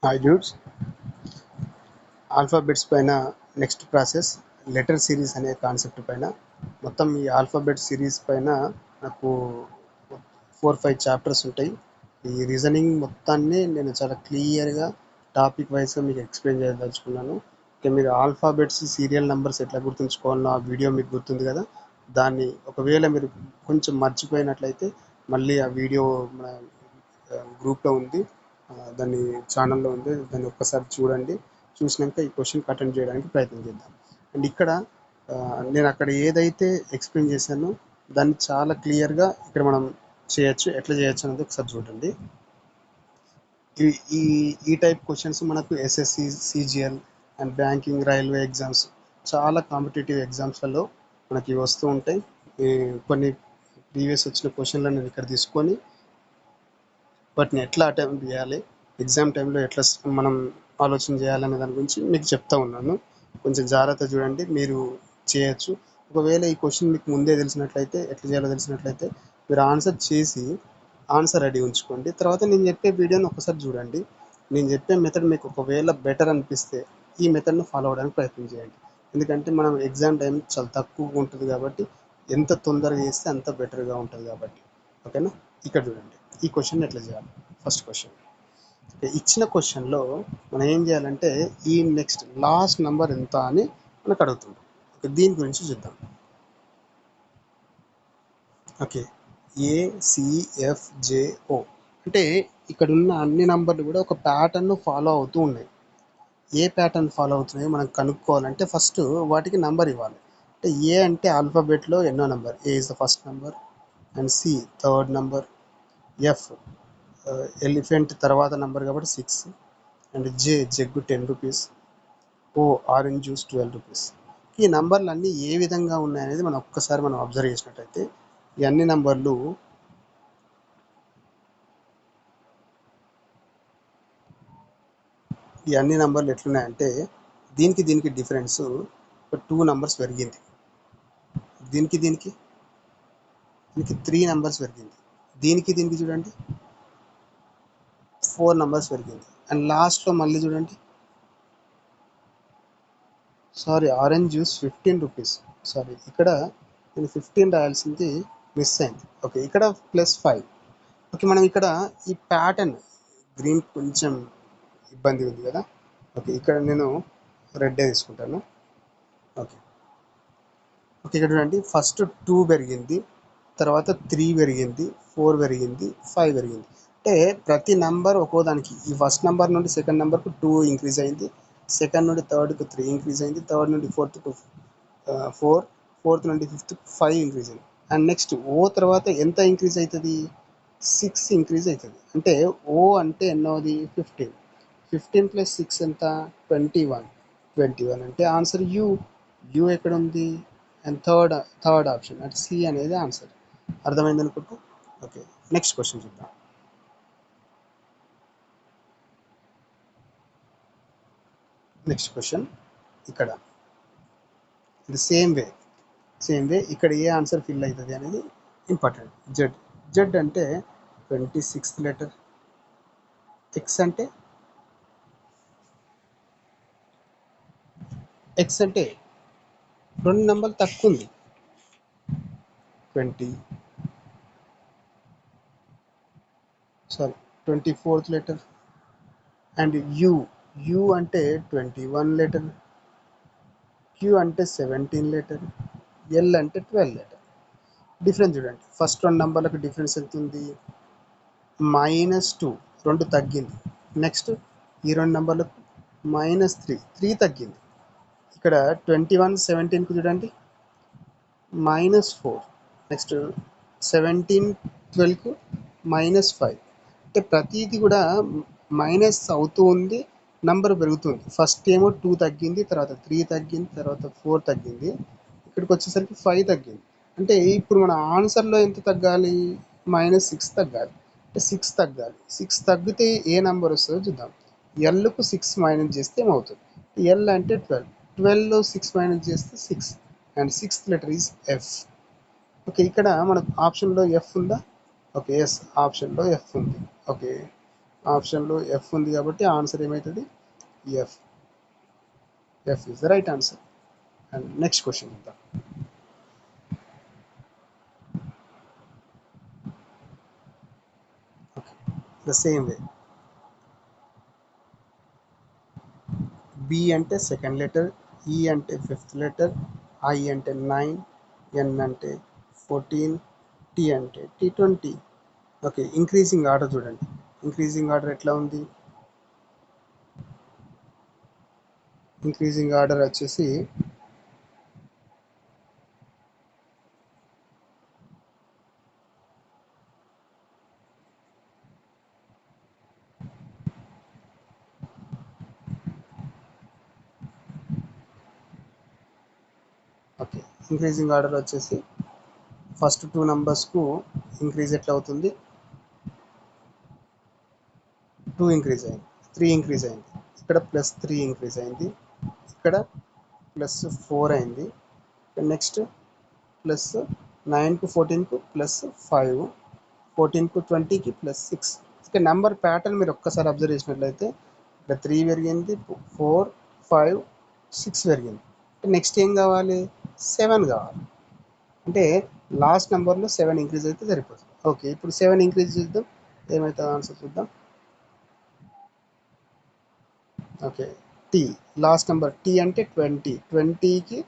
Hi dudes, alphabets పైన next process letter series అనే concept పైన మొత్తం ఈ ఆల్ఫాబెట్ సిరీస్ పైన నాకు 4-5 చాప్టర్స్ ఉంటాయి. ఈ రీజనింగ్ మొత్తాన్ని నేను చాలా క్లియర్గా టాపిక్ వైజ్గా మీకు ఎక్స్ప్లెయిన్ చేయదలుచుకున్నాను. ఓకే, మీరు ఆల్ఫాబెట్స్ సీరియల్ నెంబర్స్ ఎట్లా గుర్తుంచుకోవాలో ఆ వీడియో మీకు గుర్తుంది కదా. దాన్ని ఒకవేళ మీరు కొంచెం మర్చిపోయినట్లయితే మళ్ళీ ఆ వీడియో మన గ్రూప్లో ఉంది, దాన్ని ఛానల్లో ఉంది, దాన్ని ఒక్కసారి చూడండి. చూసినాక ఈ క్వశ్చన్కి అటెండ్ చేయడానికి ప్రయత్నం చేద్దాం. అండ్ ఇక్కడ నేను అక్కడ ఏదైతే ఎక్స్ప్లెయిన్ చేశానో దాన్ని చాలా క్లియర్గా ఇక్కడ మనం చేయొచ్చు. ఎట్లా చేయొచ్చు అనేది ఒకసారి చూడండి. ఈ ఈ ఈ టైప్ క్వశ్చన్స్ మనకు SSC, CGL and banking, railway exams, చాలా కాంపిటేటివ్ ఎగ్జామ్స్లలో మనకి వస్తూ ఉంటాయి. కొన్ని ప్రీవియస్ వచ్చిన క్వశ్చన్లను నేను ఇక్కడ తీసుకొని వాటిని ఎట్లా అటెంప్ట్ చేయాలి, ఎగ్జామ్ టైంలో ఎట్లా మనం ఆలోచన చేయాలనే దాని గురించి మీకు చెప్తా ఉన్నాను. కొంచెం జాగ్రత్త చూడండి, మీరు చేయొచ్చు. ఒకవేళ ఈ క్వశ్చన్ మీకు ముందే తెలిసినట్లయితే, ఎట్లా చేయాలో తెలిసినట్లయితే మీరు ఆన్సర్ చేసి ఆన్సర్ రెడీ ఉంచుకోండి. తర్వాత నేను చెప్పే వీడియోని ఒకసారి చూడండి. నేను చెప్పే మెథడ్ మీకు ఒకవేళ బెటర్ అనిపిస్తే ఈ మెథడ్ను ఫాలో అవ్వడానికి ప్రయత్నం చేయండి. ఎందుకంటే మనం ఎగ్జామ్ టైం చాలా తక్కువగా ఉంటుంది కాబట్టి ఎంత తొందరగా చేస్తే అంత బెటర్గా ఉంటుంది కాబట్టి. ఓకేనా, ఇక్కడ చూడండి ఈ క్వశ్చన్ ఎట్లా చేయాలి. ఫస్ట్ క్వశ్చన్, ఇచ్చిన క్వశ్చన్లో మనం ఏం చేయాలంటే ఈ నెక్స్ట్ లాస్ట్ నెంబర్ ఎంత అని మనకు అడుగుతుంది. ఓకే, దీని గురించి చూద్దాం. ఓకే, ACFJO అంటే ఇక్కడ ఉన్న అన్ని నంబర్లు కూడా ఒక ప్యాటర్న్ ఫాలో అవుతూ ఉన్నాయి. ఏ ప్యాటర్న్ ఫాలో అవుతున్నాయో మనం కనుక్కోవాలంటే ఫస్ట్ వాటికి నంబర్ ఇవ్వాలి. అంటే ఏ అంటే ఆల్ఫాబెట్లో ఎన్నో number, A is the first number, and C third number, F elephant తర్వాత నెంబర్ కాబట్టి 6, and jug 10 rupees, O orange juice 12 rupees. ఈ నంబర్లు అన్నీ ఏ విధంగా ఉన్నాయనేది మనం ఒక్కసారి మనం అబ్జర్వ్ చేసినట్టయితే ఈ అన్ని నంబర్లు ఎట్లున్నాయంటే దీనికి డిఫరెన్స్ 2 నెంబర్స్ పెరిగింది, దీనికి 3 నెంబర్స్ పెరిగింది, దీనికి చూడండి 4 నెంబర్స్ పెరిగింది, అండ్ లాస్ట్లో మళ్ళీ చూడండి ఆరెంజ్ జ్యూస్ 15 రూపీస్. ఇక్కడ నేను 15 రాయాల్సింది మిస్ అయింది. ఓకే, ఇక్కడ +5. ఓకే, మనం ఇక్కడ ఈ ప్యాటర్న్ గ్రీన్ కొంచెం ఇబ్బంది ఉంది కదా. ఓకే, ఇక్కడ నేను రెడ్ తీసుకుంటాను. ఓకే, ఇక్కడ చూడండి ఫస్ట్ 2 పెరిగింది, తర్వాత 3 పెరిగింది, 4 పెరిగింది, 5 పెరిగింది. అంటే ప్రతి నెంబర్ ఒక్కోదానికి ఈ ఫస్ట్ నెంబర్ నుండి సెకండ్ నెంబర్కు 2 ఇంక్రీజ్ అయింది, సెకండ్ నుండి థర్డ్కు 3 ఇంక్రీజ్ అయింది, థర్డ్ నుండి ఫోర్త్కు 4, ఫోర్త్ నుండి ఫిఫ్త్కు 5 ఇంక్రీజ్ అయింది. అండ్ నెక్స్ట్ ఓ తర్వాత ఎంత ఇంక్రీజ్ అవుతుంది, 6 ఇంక్రీజ్ అవుతుంది. అంటే ఓ అంటే ఎన్నోది 15, 15 + 6 ఎంత 21 అంటే ఆన్సర్ యూ ఎక్కడ ఉంది, అండ్ థర్డ్ ఆప్షన్ అంటే సి అనేది ఆన్సర్. అర్థమైంది అనుకుంటా. ఓకే, నెక్స్ట్ క్వశ్చన్ చూద్దాం. నెక్స్ట్ క్వశ్చన్ ఇక్కడ ఇది సేమ్ వే ఇక్కడ ఏ ఆన్సర్ ఫిల్ అవుతుంది అనేది ఇంపార్టెంట్. జెడ్ అంటే 26th లెటర్, ఎక్స్ అంటే 2 నెంబర్లు తక్కువ ఉంది 24th లెటర్, అండ్ యూ అంటే 21 లెటర్, క్యూ అంటే 17 లెటర్, ఎల్ అంటే 12 లెటర్. డిఫరెన్స్ చూడండి, ఫస్ట్ 2 నెంబర్లకు డిఫరెన్స్ ఎంత ఉంది, -2, 2 తగ్గింది. నెక్స్ట్ ఈ 2 నెంబర్లకు -3 తగ్గింది. ఇక్కడ 21 17కు చూడండి -4, నెక్స్ట్ 17 12కు -5. అంటే ప్రతిదీ కూడా మైనస్ అవుతూ ఉంది, నంబర్ పెరుగుతుంది. ఫస్ట్ ఏమో 2 తగ్గింది, తర్వాత 3 తగ్గింది, తర్వాత 4 తగ్గింది, ఇక్కడికి వచ్చేసరికి 5 తగ్గింది. అంటే ఇప్పుడు మన ఆన్సర్లో ఎంత తగ్గాలి, -6 తగ్గాలి. అంటే 6 తగ్గాలి. 6 తగ్గితే ఏ నెంబర్ వస్తుందో చూద్దాం. ఎల్కు 6 మైనస్ చేస్తే ఏమవుతుంది, ఎల్ అంటే 12, 12లో 6 మైనస్ చేస్తే 6, and 6th letter is F. Okay, ఇక్కడ మనకు ఆప్షన్లో ఎఫ్ ఉందా, ఓకే ఎస్ ఆప్షన్లో ఎఫ్ ఉంది. ఓకే, ఆప్షన్లో ఎఫ్ ఉంది కాబట్టి ఆన్సర్ ఏమవుతుంది? F. F is the right answer. And next question చూద్దాం. ద సేమ్ వే, బి అంటే సెకండ్ లెటర్, ఈ అంటే ఫిఫ్త్ లెటర్, ఐ అంటే 9, ఎన్ అంటే 14, టీ అంటే T20. ఓకే, ఇంక్రీజింగ్ ఆర్డర్ చూడండి. ఇంక్రీజింగ్ ఆర్డర్ ఎట్లా ఉంది? ఇంక్రీజింగ్ ఆర్డర్ వచ్చేసి ఓకే, ఇంక్రీజింగ్ ఆర్డర్ వచ్చేసి ఫస్ట్ 2 నంబర్స్కు ఇంక్రీజ్ ఎట్లా అవుతుంది? 2 ఇంక్రీజ్ అయింది, 3 ఇంక్రీజ్ అయింది, ఇక్కడ +3 ఇంక్రీజ్ అయింది, ఇక్కడ +4 అయింది, నెక్స్ట్ +9కు 14కు +5, 14కు 20కి +6. ఇక నెంబర్ ప్యాటర్న్ మీరు ఒక్కసారి అబ్జర్వ్ చేసినట్లయితే ఇక్కడ 3 పెరిగింది, 4, 5, 6 పెరిగింది. నెక్స్ట్ ఏం కావాలి? 7 కావాలి. అంటే లాస్ట్ నెంబర్లో 7 ఇంక్రీజ్ అయితే సరిపోతుంది. ఓకే, ఇప్పుడు 7 ఇంక్రీజ్ చేద్దాం, ఏమవుతుందో ఆన్సర్ చూద్దాం. Okay, T last number, T అంటే 20, 20కి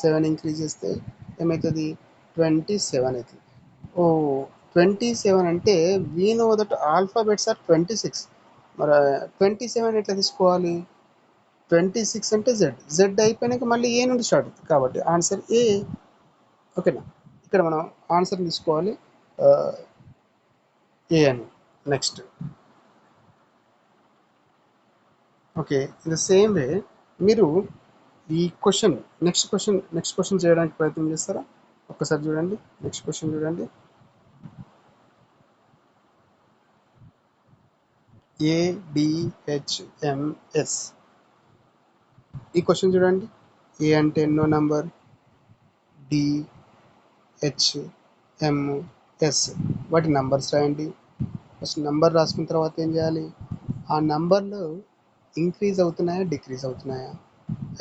7 ఇంక్రీజ్ చేస్తే ఏమవుతుంది? 27 అవుతుంది. ఓ, 27 అంటే we know that alphabets are 26. మరి 27 ఎట్లా తీసుకోవాలి? 26 అంటే జెడ్, జెడ్ అయిపోయినాక మళ్ళీ ఏ నుండి స్టార్ట్ అవుతుంది కాబట్టి ఆన్సర్ ఏ. ఓకేనా, ఇక్కడ మనం ఆన్సర్ తీసుకోవాలి ఏ అని. Next, okay, in the same way మీరు ఈ క్వశ్చన్ నెక్స్ట్ క్వశ్చన్ చేయడానికి ప్రయత్నం చేస్తారా? ఒక్కసారి చూడండి, నెక్స్ట్ క్వశ్చన్ చూడండి. ABHMS, ఈ క్వశ్చన్ చూడండి. ఏ అంటే ఎన్నో నంబర్, DHMS వాటి నంబర్స్ రాయండి. ఫస్ట్ నంబర్ రాసుకున్న తర్వాత ఏం చేయాలి? ఆ నంబర్లు ఇంక్రీజ్ అవుతున్నాయా, డిక్రీజ్ అవుతున్నాయా?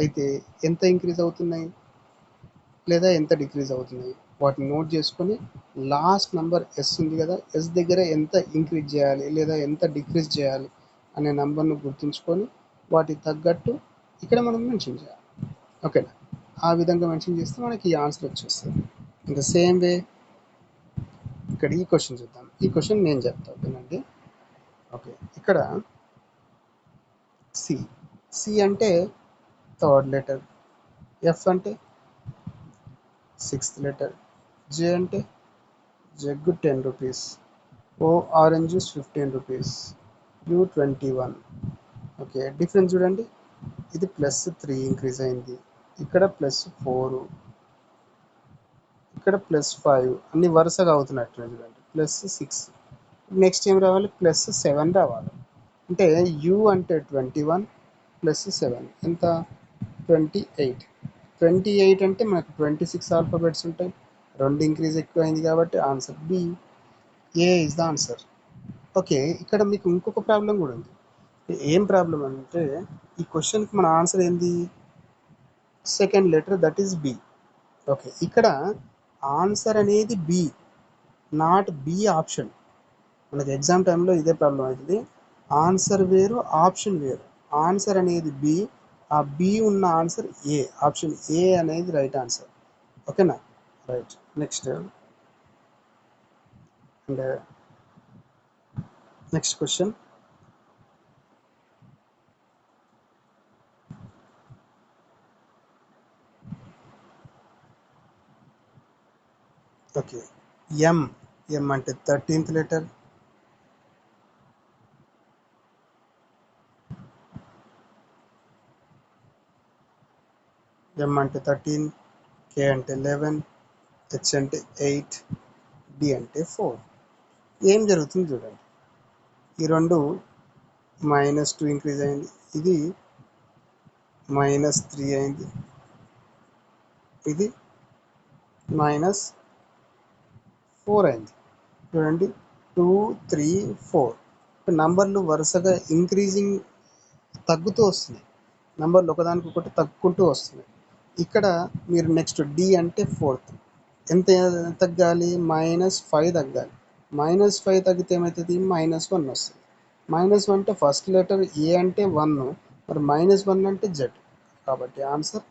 అయితే ఎంత ఇంక్రీజ్ అవుతున్నాయి లేదా ఎంత డిక్రీజ్ అవుతున్నాయి వాటిని నోట్ చేసుకొని లాస్ట్ నెంబర్ ఎస్ ఉంది కదా, ఎస్ దగ్గర ఎంత ఇంక్రీజ్ చేయాలి లేదా ఎంత డిక్రీజ్ చేయాలి అనే నెంబర్ను గుర్తుంచుకొని వాటికి తగ్గట్టు ఇక్కడ మనం మెన్షన్ చేయాలి. ఓకేనా, ఆ విధంగా మెన్షన్ చేస్తే మనకి ఈ ఆన్సర్ వచ్చేస్తుంది. ఇన్ ద సేమ్ వే ఇక్కడ ఈ క్వశ్చన్ చూద్దాం. ఈ క్వశ్చన్ నేను చెప్తాను వినండి. ఓకే, ఇక్కడ సి, సి అంటే థర్డ్ లెటర్, ఎఫ్ అంటే సిక్స్త్ లెటర్, జే అంటే jug 10 rupees, O orange juice 15 rupees, U 21. Okay, difference చూడండి. ఇది +3 ఇంక్రీజ్ అయింది, ఇక్కడ +4, ఇక్కడ +5, అన్ని వరుసగా అవుతున్నట్టు చూడండి. +6, నెక్స్ట్ ఏం రావాలి? +7 రావాలి. అంటే యూ అంటే 21 +7 ఎంత? 28. 28 అంటే మనకు 26 ఆల్ఫాబెట్స్ ఉంటాయి, 2 ఇంక్రీజ్ ఎక్కువ అయింది కాబట్టి answer B. A is the answer. Okay, ఇక్కడ మీకు ఇంకొక ప్రాబ్లం కూడా ఉంది. ఏం ప్రాబ్లం అంటే ఈ క్వశ్చన్కి మన ఆన్సర్ ఏంది? Second letter, that is B. Okay, ఇక్కడ ఆన్సర్ అనేది బి, నాట్ బి ఆప్షన్. మనకి ఎగ్జామ్ టైంలో ఇదే ప్రాబ్లం అవుతుంది. ఆన్సర్ వేరు, ఆప్షన్ వేరు. ఆన్సర్ అనేది బి, ఆ బి ఉన్న ఆన్సర్ ఏ, ఆప్షన్ ఏ అనేది రైట్ ఆన్సర్. ఓకేనా, right. Next, and next question. Okay, M, M అంటే 13th లెటర్, ఎం అంటే 13, కే అంటే 11, హెచ్ అంటే 8, డి అంటే 4. ఏం జరుగుతుంది చూడండి. ఈ రెండు -2 ఇంక్రీజ్ అయింది, ఇది -3 అయింది, ఇది -4 అయింది. చూడండి, 2, 3, 4. నంబర్లు వరుసగా ఇంక్రీజింగ్ తగ్గుతూ వస్తున్నాయి. నంబర్లు ఒకదానికొకటి తగ్గుకుంటూ వస్తున్నాయి. ఇక్కడ మీరు నెక్స్ట్ డి అంటే ఫోర్త్ ఎంత తగ్గాలి? -5 తగ్గాలి. -5 తగ్గితే ఏమవుతుంది? -1 వస్తుంది. -1 అంటే ఫస్ట్ లెటర్ ఏ అంటే 1, మరి -1 అంటే జెడ్. కాబట్టి ఆన్సర్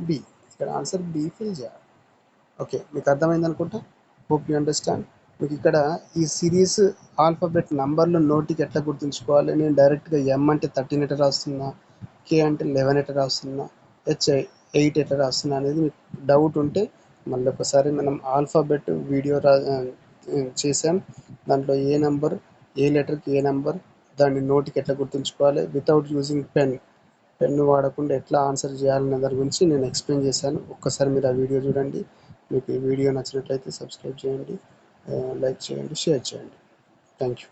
బి. ఇక్కడ ఆన్సర్ బి ఫిల్ చేయాలి. ఓకే, మీకు అర్థమైంది అనుకుంటా. Hope you understand. మీకు ఇక్కడ ఈ సిరీస్ ఆల్ఫాబెట్ నంబర్లు నోటికి ఎట్లా గుర్తుంచుకోవాలి? నేను డైరెక్ట్గా ఎం అంటే 13 ఎట్లా రాస్తున్నా, కే అంటే 11 ఎట్లా రాస్తున్నా, హెచ్ 8 ఎట్లా రాస్తున్నా అనేది మీకు డౌట్ ఉంటే మళ్ళీ ఒకసారి మనం ఆల్ఫాబెట్ వీడియో చేసాం. దాంట్లో ఏ నెంబర్, ఏ లెటర్కి ఏ నెంబర్, దాన్ని నోటికి ఎట్లా గుర్తుంచుకోవాలి వితౌట్ యూజింగ్ పెన్ను వాడకుండా ఎట్లా ఆన్సర్ చేయాలనే దాని గురించి నేను ఎక్స్ప్లెయిన్ చేశాను. ఒక్కసారి మీరు ఆ వీడియో చూడండి. మీకు ఈ వీడియో నచ్చినట్లయితే సబ్స్క్రైబ్ చేయండి, లైక్ చేయండి, షేర్ చేయండి. Thank you.